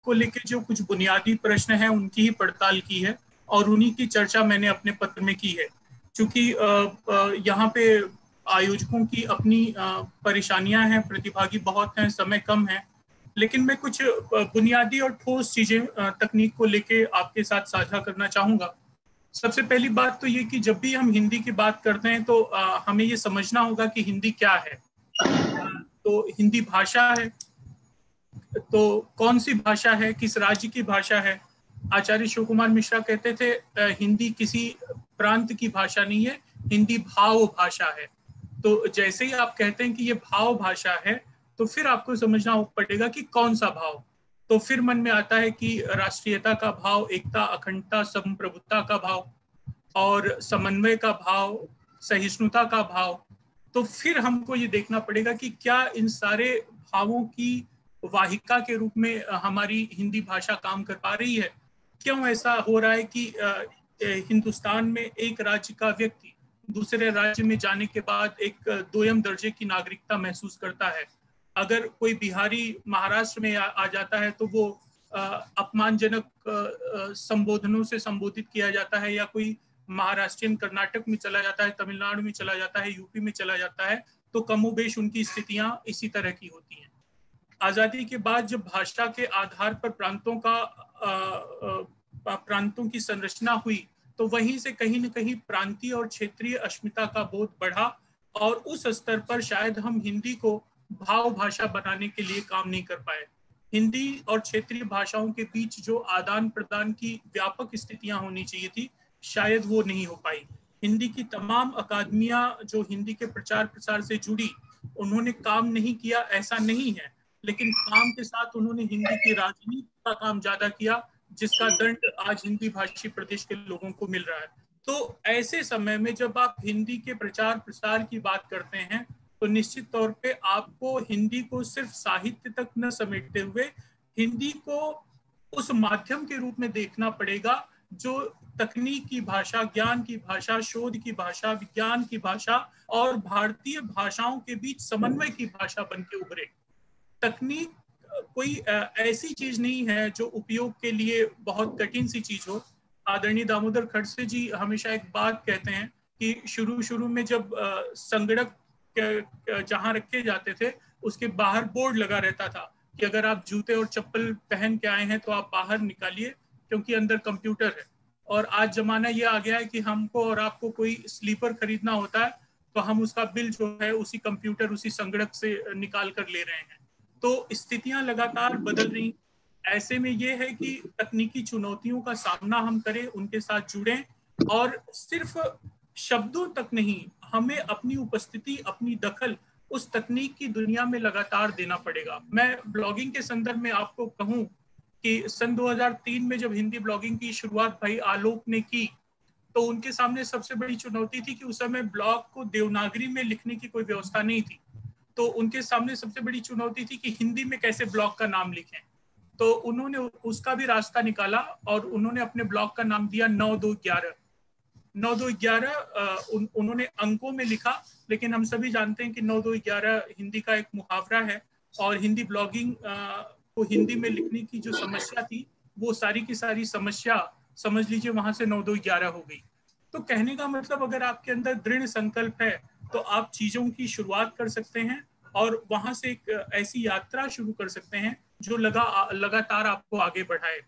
को लेकर जो कुछ बुनियादी प्रश्न हैं उनकी ही पड़ताल की है और उन्हीं की चर्चा मैंने अपने पत्र में की है। क्योंकि यहाँ पे आयोजकों की अपनी परेशानियां हैं, प्रतिभागी बहुत हैं, समय कम है, लेकिन मैं कुछ बुनियादी और ठोस चीजें तकनीक को लेके आपके साथ साझा करना चाहूंगा। सबसे पहली बात तो ये कि जब भी हम हिंदी की बात करते हैं तो हमें ये समझना होगा कि हिंदी क्या है। तो हिंदी भाषा है, तो कौन सी भाषा है, किस राज्य की भाषा है। आचार्य शिव कुमार मिश्रा कहते थे हिंदी किसी प्रांत की भाषा नहीं है, हिंदी भाव भाषा है। तो जैसे ही आप कहते हैं कि ये भाव भाषा है, तो फिर आपको समझना पड़ेगा कि कौन सा भाव। तो फिर मन में आता है कि राष्ट्रीयता का भाव, एकता, अखंडता, संप्रभुता का भाव और समन्वय का भाव, सहिष्णुता का भाव। तो फिर हमको ये देखना पड़ेगा कि क्या इन सारे भावों की वाहिका के रूप में हमारी हिंदी भाषा काम कर पा रही है। क्यों ऐसा हो रहा है कि हिंदुस्तान में एक राज्य का व्यक्ति दूसरे राज्य में जाने के बाद एक दोयम दर्जे की नागरिकता महसूस करता है। अगर कोई बिहारी महाराष्ट्र में आ जाता है तो वो अपमानजनक संबोधनों से संबोधित किया जाता है, या कोई महाराष्ट्रियन कर्नाटक में चला जाता है, तमिलनाडु में चला जाता है, यूपी में चला जाता है, तो कमोबेश उनकी स्थितियां इसी तरह की होती हैं। आजादी के बाद जब भाषा के आधार पर प्रांतों की संरचना हुई, तो वहीं से कहीं न कहीं प्रांतीय और क्षेत्रीय अस्मिता का बोध बढ़ा और उस स्तर पर शायद हम हिंदी को भाव भाषा बनाने के लिए काम नहीं कर पाए। हिंदी और क्षेत्रीय भाषाओं के बीच जो आदान प्रदान की व्यापक स्थितियां होनी चाहिए थी, शायद वो नहीं हो पाई। हिंदी की तमाम अकादमियां जो हिंदी के प्रचार प्रसार से जुड़ी, उन्होंने काम नहीं किया ऐसा नहीं है, लेकिन काम के साथ उन्होंने हिंदी की राजनीति का काम ज्यादा किया, जिसका दंड आज हिंदी भाषी प्रदेश के लोगों को मिल रहा है। तो ऐसे समय में जब आप हिंदी के प्रचार प्रसार की बात करते हैं, तो निश्चित तौर पे आपको हिंदी को सिर्फ साहित्य तक न समेटते हुए हिंदी को उस माध्यम के रूप में देखना पड़ेगा जो तकनीक की भाषा, ज्ञान की भाषा, शोध की भाषा, विज्ञान की भाषा और भारतीय भाषाओं के बीच समन्वय की भाषा बन के उभरे। तकनीक कोई ऐसी चीज नहीं है जो उपयोग के लिए बहुत कठिन सी चीज हो। आदरणीय दामोदर खड़से जी हमेशा एक बात कहते हैं कि शुरू शुरू में जब संगणक जहां रखे जाते थे, उसके बाहर बोर्ड लगा रहता था कि अगर आप जूते और चप्पल पहन के आए हैं तो आप बाहर निकालिए, क्योंकि अंदर कंप्यूटर है। और आज जमाना ये आ गया है कि हमको और आपको कोई स्लीपर खरीदना होता है तो हम उसका बिल जो है उसी कंप्यूटर, उसी संगणक से निकाल कर ले रहे हैं। तो स्थितियां लगातार बदल रही। ऐसे में ये है कि तकनीकी चुनौतियों का सामना हम करें, उनके साथ जुड़ें और सिर्फ शब्दों तक नहीं, हमें अपनी उपस्थिति, अपनी दखल उस तकनीक की दुनिया में लगातार देना पड़ेगा। मैं ब्लॉगिंग के संदर्भ में आपको कहूं कि सन 2003 में जब हिंदी ब्लॉगिंग की शुरुआत भाई आलोक ने की, तो उनके सामने सबसे बड़ी चुनौती थी कि उस समय ब्लॉग को देवनागरी में लिखने की कोई व्यवस्था नहीं थी। तो उनके सामने सबसे बड़ी चुनौती थी कि हिंदी में कैसे ब्लॉग का नाम लिखें। तो उन्होंने उसका भी रास्ता निकाला और उन्होंने अपने ब्लॉग का नाम दिया 9211। 9211 उन्होंने अंकों में लिखा, लेकिन हम सभी जानते हैं कि 9211 हिंदी का एक मुहावरा है और हिंदी ब्लॉगिंग को हिंदी में लिखने की जो समस्या थी, वो सारी की सारी समस्या समझ लीजिए वहां से 9211 हो गई। तो कहने का मतलब, अगर आपके अंदर दृढ़ संकल्प है तो आप चीजों की शुरुआत कर सकते हैं और वहां से एक ऐसी यात्रा शुरू कर सकते हैं जो लगातार आपको आगे बढ़ाए।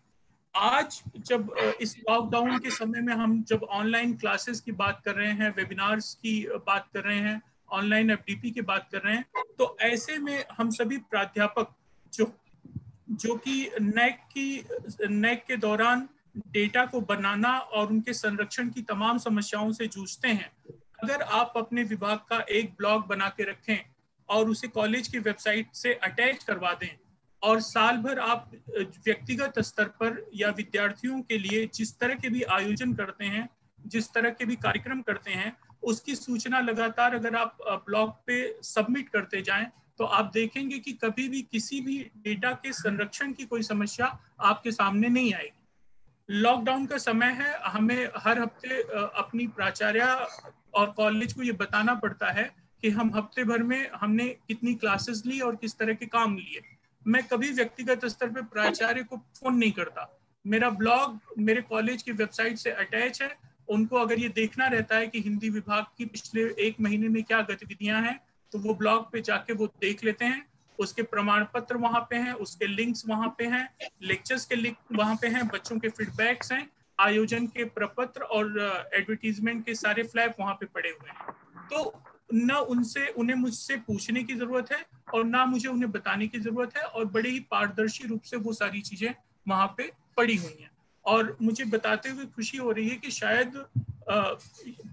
आज जब इस लॉकडाउन के समय में हम जब ऑनलाइन क्लासेस की बात कर रहे हैं, वेबिनार्स की बात कर रहे हैं, ऑनलाइन एफडीपी की बात कर रहे हैं, तो ऐसे में हम सभी प्राध्यापक जो जो कि नेक के दौरान डेटा को बनाना और उनके संरक्षण की तमाम समस्याओं से जूझते हैं, अगर आप अपने विभाग का एक ब्लॉग बना के रखें और उसे कॉलेज की वेबसाइट से अटैच करवा दें और साल भर आप व्यक्तिगत स्तर पर या विद्यार्थियों के लिए जिस तरह के भी आयोजन करते हैं, जिस तरह के भी कार्यक्रम करते हैं, उसकी सूचना लगातार अगर आप ब्लॉग पे सबमिट करते जाएं, तो आप देखेंगे कि कभी भी किसी भी डेटा के संरक्षण की कोई समस्या आपके सामने नहीं आएगी। लॉकडाउन का समय है, हमें हर हफ्ते अपनी प्राचार्य और कॉलेज को ये बताना पड़ता है कि हम हफ्ते भर में हमने कितनी क्लासेस ली और किस तरह के काम लिए। मैं कभी व्यक्तिगत स्तर पे प्राचार्य को फोन नहीं करता। मेरा ब्लॉग मेरे कॉलेज की वेबसाइट से अटैच है। उनको अगर ये देखना रहता है कि हिंदी विभाग की पिछले 1 महीने में क्या गतिविधियां हैं, तो वो ब्लॉग पे जाके वो देख लेते हैं। उसके प्रमाण पत्र वहां पे हैं, उसके लिंक्स वहां पे हैं, लेक्चर्स के लिंक वहां पे हैं, बच्चों के फीडबैक्स हैं, आयोजन के प्रपत्र और एडवर्टीजमेंट के सारे फ्लैप वहां पे पड़े हुए हैं। तो न उन्हें मुझसे पूछने की जरूरत है और ना मुझे उन्हें बताने की जरूरत है, और बड़े ही पारदर्शी रूप से वो सारी चीजें वहां पे पड़ी हुई हैं। और मुझे बताते हुए खुशी हो रही है कि शायद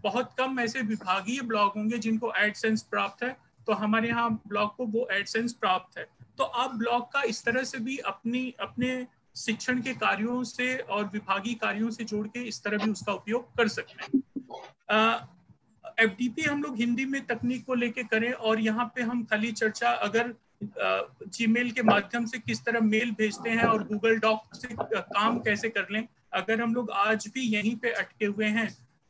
बहुत कम ऐसे विभागीय ब्लॉग होंगे जिनको एडसेंस प्राप्त है, तो हमारे यहाँ ब्लॉग को वो एडसेंस प्राप्त है। तो आप ब्लॉग का इस तरह से भी अपने शिक्षण के कार्यों से और विभागीय कार्यों से जोड़ के इस तरह भी उसका उपयोग कर सकते हैं। एफडीपी हम लोग हिंदी में तकनीक को लेके करें, और यहाँ पे हम खाली चर्चा अगर जीमेल के माध्यम से किस तरह मेल भेजते हैं और गूगल डॉक से काम कैसे कर लें, अगर हम लोग आज भी यहीं पे अटके हुए हैं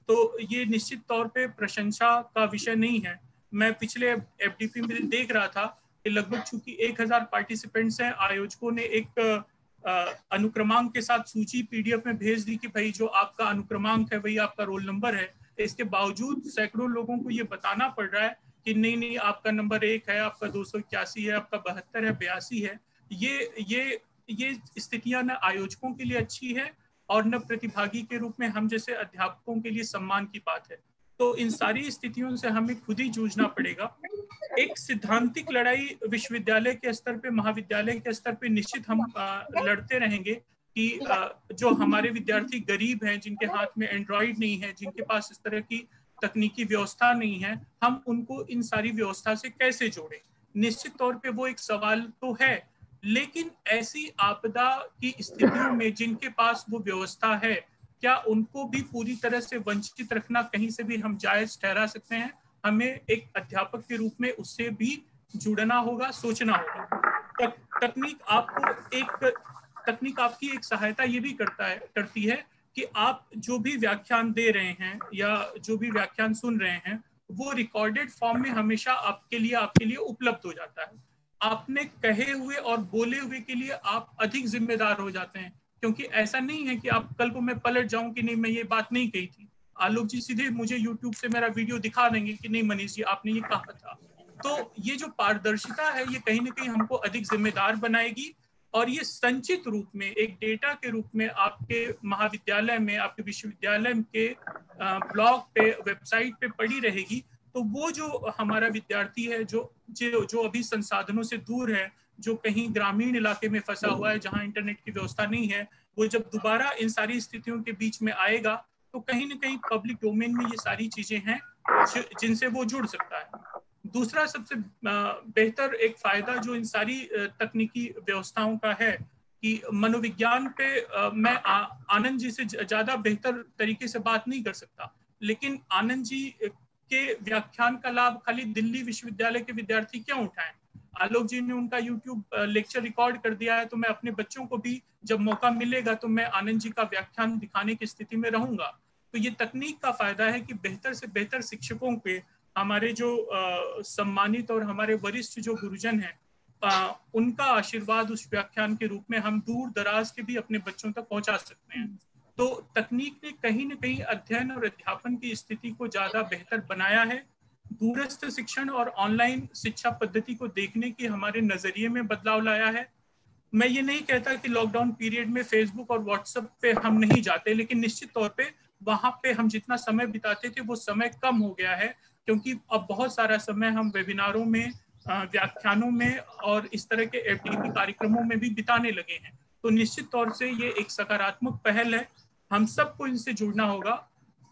तो ये निश्चित तौर पे प्रशंसा का विषय नहीं है। मैं पिछले एफडीपी में देख रहा था कि लगभग चूंकि 1000 पार्टिसिपेंट्स हैं, आयोजकों ने एक अनुक्रमांक के साथ सूची पीडीएफ में भेज दी कि भाई जो आपका अनुक्रमांक है वही आपका रोल नंबर है। इसके बावजूद सैकड़ों लोगों को ये बताना पड़ रहा है कि नहीं नहीं, आपका नंबर 1 है, आपका 281 है, आपका 72 है, 82 है। ये स्थितियां न आयोजकों के लिए अच्छी है और न प्रतिभागी के रूप में हम जैसे अध्यापकों के लिए सम्मान की बात है। तो इन सारी स्थितियों से हमें खुद ही जूझना पड़ेगा। एक सिद्धांतिक लड़ाई विश्वविद्यालय के स्तर पे, महाविद्यालय के स्तर पे निश्चित हम लड़ते रहेंगे कि जो हमारे विद्यार्थी गरीब हैं, जिनके हाथ में एंड्रॉइड नहीं है, जिनके पास इस तरह की तकनीकी व्यवस्था नहीं है, हम उनको इन सारी व्यवस्था से कैसे जोड़ें। निश्चित तौर पे वो एक सवाल तो है, लेकिन ऐसी आपदा की स्थितियों में जिनके पास वो व्यवस्था है, क्या उनको भी पूरी तरह से वंचित रखना कहीं से भी हम जायज ठहरा सकते हैं? हमें एक अध्यापक के रूप में उससे भी जुड़ना होगा, सोचना होगा। तकनीक आपकी एक सहायता ये भी करती है कि आप जो भी व्याख्यान दे रहे हैं या जो भी व्याख्यान सुन रहे हैं, वो रिकॉर्डेड फॉर्म में हमेशा आपके लिए उपलब्ध हो जाता है। आपने कहे हुए और बोले हुए के लिए आप अधिक जिम्मेदार हो जाते हैं, क्योंकि ऐसा नहीं है कि आप कल को मैं पलट जाऊं कि नहीं मैं ये बात नहीं कही थी। आलोक जी सीधे मुझे YouTube से मेरा वीडियो दिखा देंगे कि नहीं मनीष जी आपने ये कहा था। तो ये जो पारदर्शिता है ये कहीं ना कहीं हमको अधिक जिम्मेदार बनाएगी, और ये संचित रूप में एक डेटा के रूप में आपके महाविद्यालय में, आपके विश्वविद्यालय के ब्लॉग पे, वेबसाइट पे पड़ी रहेगी। तो वो जो हमारा विद्यार्थी है जो अभी संसाधनों से दूर है, जो कहीं ग्रामीण इलाके में फंसा हुआ है जहां इंटरनेट की व्यवस्था नहीं है, वो जब दोबारा इन सारी स्थितियों के बीच में आएगा तो कहीं ना कहीं पब्लिक डोमेन में ये सारी चीजें हैं जिनसे वो जुड़ सकता है। दूसरा सबसे बेहतर एक फायदा जो इन सारी तकनीकी व्यवस्थाओं का है कि मनोविज्ञान पे मैं आनंद जी से ज्यादा बेहतर तरीके से बात नहीं कर सकता, लेकिन आनंद जी के व्याख्यान का लाभ खाली दिल्ली विश्वविद्यालय के विद्यार्थी क्यों उठाएं? आलोक जी ने उनका YouTube लेक्चर रिकॉर्ड कर दिया है, तो मैं अपने बच्चों को भी जब मौका मिलेगा तो मैं आनंद जी का व्याख्यान दिखाने की स्थिति में रहूंगा। तो ये तकनीक का फायदा है कि बेहतर से बेहतर शिक्षकों पे हमारे जो सम्मानित और हमारे वरिष्ठ जो गुरुजन हैं, उनका आशीर्वाद उस व्याख्यान के रूप में हम दूर दराज के भी अपने बच्चों तक पहुंचा सकते हैं। तो तकनीक ने कहीं न कहीं अध्ययन और अध्यापन की स्थिति को ज्यादा बेहतर बनाया है। दूरस्थ शिक्षण और ऑनलाइन शिक्षा पद्धति को देखने के हमारे नजरिए में बदलाव लाया है। मैं ये नहीं कहता कि लॉकडाउन पीरियड में फेसबुक और व्हाट्सएप पे हम नहीं जाते, लेकिन निश्चित तौर पे वहां पे हम जितना समय बिताते थे वो समय कम हो गया है, क्योंकि अब बहुत सारा समय हम वेबिनारों में, व्याख्यानों में और इस तरह के एफडीपी कार्यक्रमों में भी बिताने लगे हैं। तो निश्चित तौर से ये एक सकारात्मक पहल है, हम सबको इनसे जुड़ना होगा।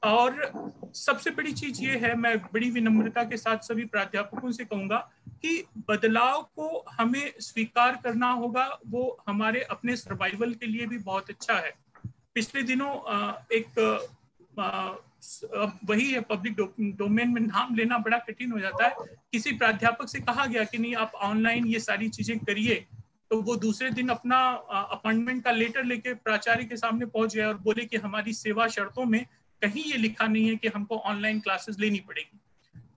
और सबसे बड़ी चीज ये है, मैं बड़ी विनम्रता के साथ सभी प्राध्यापकों से कहूंगा कि बदलाव को हमें स्वीकार करना होगा, वो हमारे अपने सर्वाइवल के लिए भी बहुत अच्छा है। पिछले दिनों वही है, पब्लिक डोमेन में नाम लेना बड़ा कठिन हो जाता है, किसी प्राध्यापक से कहा गया कि नहीं आप ऑनलाइन ये सारी चीजें करिए, तो वो दूसरे दिन अपना अपॉइंटमेंट का लेटर लेके प्राचार्य के सामने पहुंच गया और बोले कि हमारी सेवा शर्तों में कहीं ये लिखा नहीं है कि हमको ऑनलाइन क्लासेस लेनी पड़ेगी।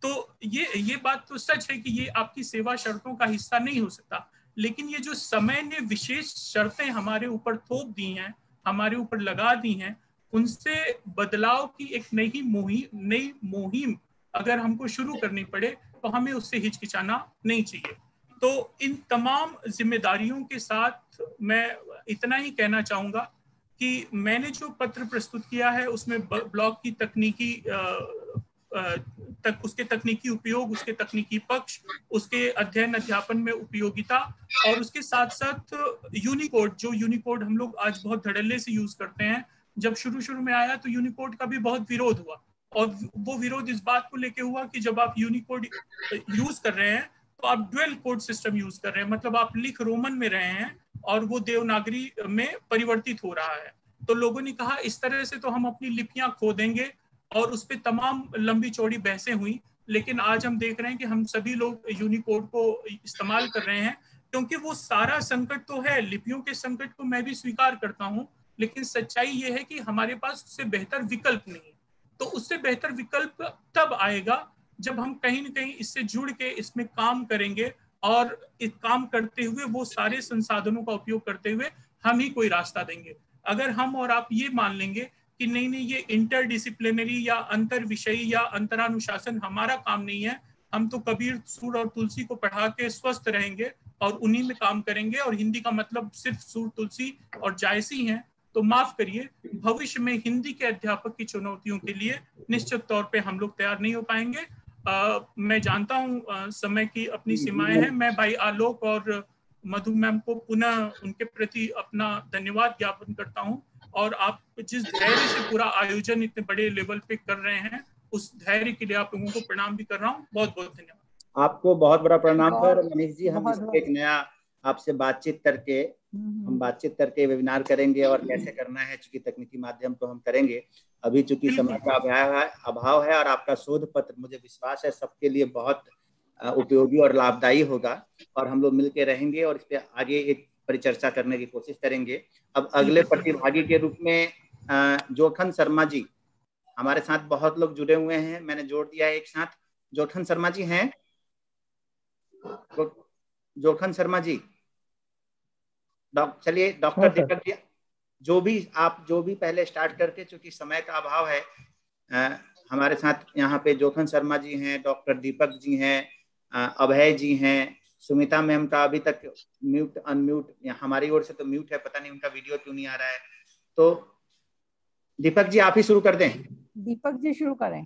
तो ये बात तो सच है कि ये आपकी सेवा शर्तों का हिस्सा नहीं हो सकता, लेकिन ये जो समय ने विशेष शर्तें हमारे ऊपर थोप दी हैं, हमारे ऊपर लगा दी हैं, उनसे बदलाव की एक नई मुहिम अगर हमको शुरू करनी पड़े तो हमें उससे हिचकिचाना नहीं चाहिए। तो इन तमाम जिम्मेदारियों के साथ मैं इतना ही कहना चाहूंगा कि मैंने जो पत्र प्रस्तुत किया है उसमें ब्लॉग की तकनीकी उसके तकनीकी उपयोग, उसके तकनीकी पक्ष, उसके अध्ययन अध्यापन में उपयोगिता, और उसके साथ साथ यूनिकोड, जो यूनिकोड हम लोग आज बहुत धड़ल्ले से यूज करते हैं, जब शुरू शुरू में आया तो यूनिकोड का भी बहुत विरोध हुआ, और वो विरोध इस बात को लेके हुआ कि जब आप यूनिकोड यूज कर रहे हैं तो आप ड्यूअल कोड सिस्टम यूज कर रहे हैं, मतलब आप लिख रोमन में रहे हैं और वो देवनागरी में परिवर्तित हो रहा है। तो लोगों ने कहा इस तरह से तो हम अपनी लिपियां खो देंगे, और उस पर तमाम लंबी चौड़ी बहसें हुई। लेकिन आज हम देख रहे हैं कि हम सभी लोग यूनिकोड को इस्तेमाल कर रहे हैं, क्योंकि वो सारा संकट तो है, लिपियों के संकट को मैं भी स्वीकार करता हूं, लेकिन सच्चाई ये है कि हमारे पास उससे बेहतर विकल्प नहीं है। तो उससे बेहतर विकल्प तब आएगा जब हम कहीं ना कहीं इससे जुड़ के इसमें काम करेंगे, और इस काम करते हुए वो सारे संसाधनों का उपयोग करते हुए हम ही कोई रास्ता देंगे। अगर हम और आप ये मान लेंगे कि नहीं नहीं ये इंटरडिसिप्लिनरी या अंतर विषयी या अंतरानुशासन हमारा काम नहीं है, हम तो कबीर, सूर और तुलसी को पढ़ा के स्वस्थ रहेंगे और उन्हीं में काम करेंगे, और हिंदी का मतलब सिर्फ सूर, तुलसी और जायसी हैं, तो माफ करिए, भविष्य में हिंदी के अध्यापक की चुनौतियों के लिए निश्चित तौर पे हम लोग तैयार नहीं हो पाएंगे। मैं जानता हूँ समय की अपनी सीमाएं हैं। मैं भाई आलोक और मधु मैम को पुनः उनके प्रति अपना धन्यवाद ज्ञापन करता हूँ, और आप जिस धैर्य से पूरा आयोजन इतने बड़े लेवल पे कर रहे हैं, उस धैर्य के लिए आप लोगों को प्रणाम भी कर रहा हूँ। बहुत बहुत धन्यवाद। आपको बहुत बड़ा प्रणाम सर। मनीष जी, हम एक नया आपसे बातचीत करके वेबिनार करेंगे, और कैसे करना है, चूंकि तकनीकी माध्यम तो हम करेंगे, अभी चूंकि समय का अभाव है, और आपका शोध पत्र मुझे विश्वास है सबके लिए बहुत उपयोगी और लाभदायी होगा, और हम लोग मिलकर रहेंगे और इस पर आगे एक परिचर्चा करने की कोशिश करेंगे। अब अगले प्रतिभागी के रूप में जोखन शर्मा जी हमारे साथ, बहुत लोग जुड़े हुए हैं, मैंने जोड़ दिया है एक साथ। जोखन शर्मा जी हैं? जोखन शर्मा जी, चलिए डॉक्टर दीपक जी, जो भी पहले स्टार्ट करके, चूंकि समय का अभाव है, हमारे साथ यहाँ पे जोखन शर्मा जी हैं, डॉक्टर दीपक जी हैं, अभय जी हैं, सुमिता मैम का अभी तक म्यूट अनम्यूट हमारी ओर से तो म्यूट है, पता नहीं उनका वीडियो क्यों नहीं आ रहा है। तो दीपक जी आप ही शुरू कर दें। दीपक जी शुरू करें।